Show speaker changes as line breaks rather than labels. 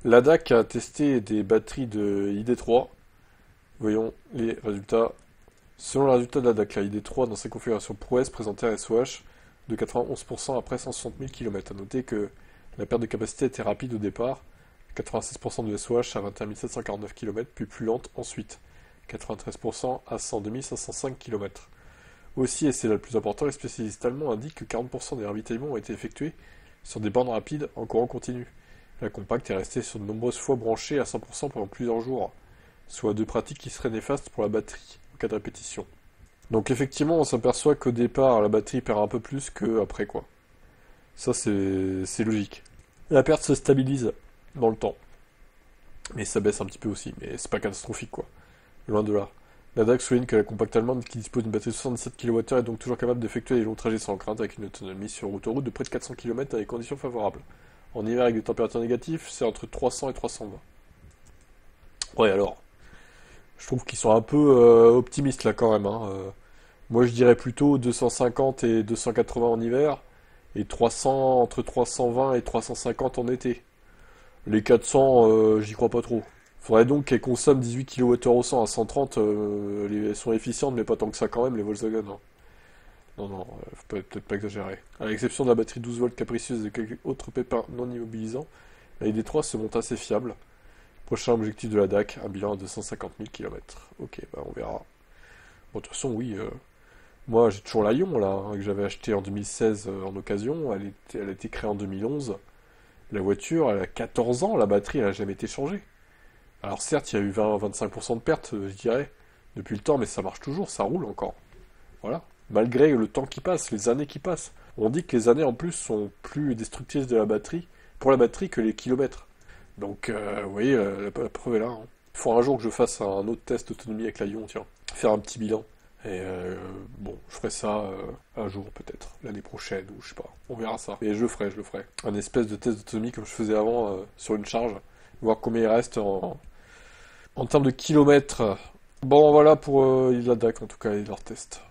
L'ADAC a testé des batteries de ID3. Voyons les résultats. Selon les résultats de l'ADAC, la ID3 dans ses configurations prouesse présentait un SOH de 91% après 160 000 km. A noter que la perte de capacité était rapide au départ, 96% de SOH à 21 749 km, puis plus lente ensuite, 93% à 102 505 km. Aussi, et c'est là le plus important, les spécialistes allemands indiquent que 40% des ravitaillements ont été effectués sur des bornes rapides en courant continu. La compacte est restée sur de nombreuses fois branchée à 100% pendant plusieurs jours, soit deux pratiques qui seraient néfastes pour la batterie en cas de répétition. Donc effectivement, on s'aperçoit qu'au départ, la batterie perd un peu plus qu'après, quoi. Ça, c'est logique. La perte se stabilise dans le temps. Mais ça baisse un petit peu aussi, mais c'est pas catastrophique, quoi. Loin de là. La DAC souligne que la compacte allemande, qui dispose d'une batterie de 77 kWh, est donc toujours capable d'effectuer des longs trajets sans crainte, avec une autonomie sur autoroute de près de 400 km dans des conditions favorables. En hiver, avec des températures négatives, c'est entre 300 et 320. Ouais, alors, je trouve qu'ils sont un peu optimistes là quand même, hein. Moi, je dirais plutôt 250 et 280 en hiver, et 300, entre 320 et 350 en été. Les 400, j'y crois pas trop. Faudrait donc qu'elles consomment 18 kWh au 100 à 130. Elles sont efficientes, mais pas tant que ça quand même, les Volkswagen, hein. Non, non, faut peut-être pas exagérer. À l'exception de la batterie 12 volts capricieuse et de quelques autres pépins non immobilisants, la ID3 se montre assez fiable. Prochain objectif de la DAC, un bilan à 250 000 km. Ok, bah on verra. Bon, de toute façon, oui. Moi, j'ai toujours la Ion, là, hein, que j'avais acheté en 2016 en occasion. Elle a été créée en 2011. La voiture, elle a 14 ans, la batterie, elle a jamais été changée. Alors certes, il y a eu 20-25% de pertes, je dirais, depuis le temps, mais ça marche toujours, ça roule encore. Voilà. Malgré le temps qui passe, les années qui passent. On dit que les années en plus sont plus destructrices de la batterie, pour la batterie, que les kilomètres. Donc, vous voyez, la preuve est là, hein. Il faut un jour que je fasse un autre test d'autonomie avec la Ion, tiens. Faire un petit bilan. Et bon, je ferai ça un jour peut-être, l'année prochaine, ou je sais pas. On verra ça. Et je le ferai, je le ferai. Un espèce de test d'autonomie comme je faisais avant sur une charge. Voir combien il reste en termes de kilomètres. Bon, voilà pour la DAC en tout cas et leur test.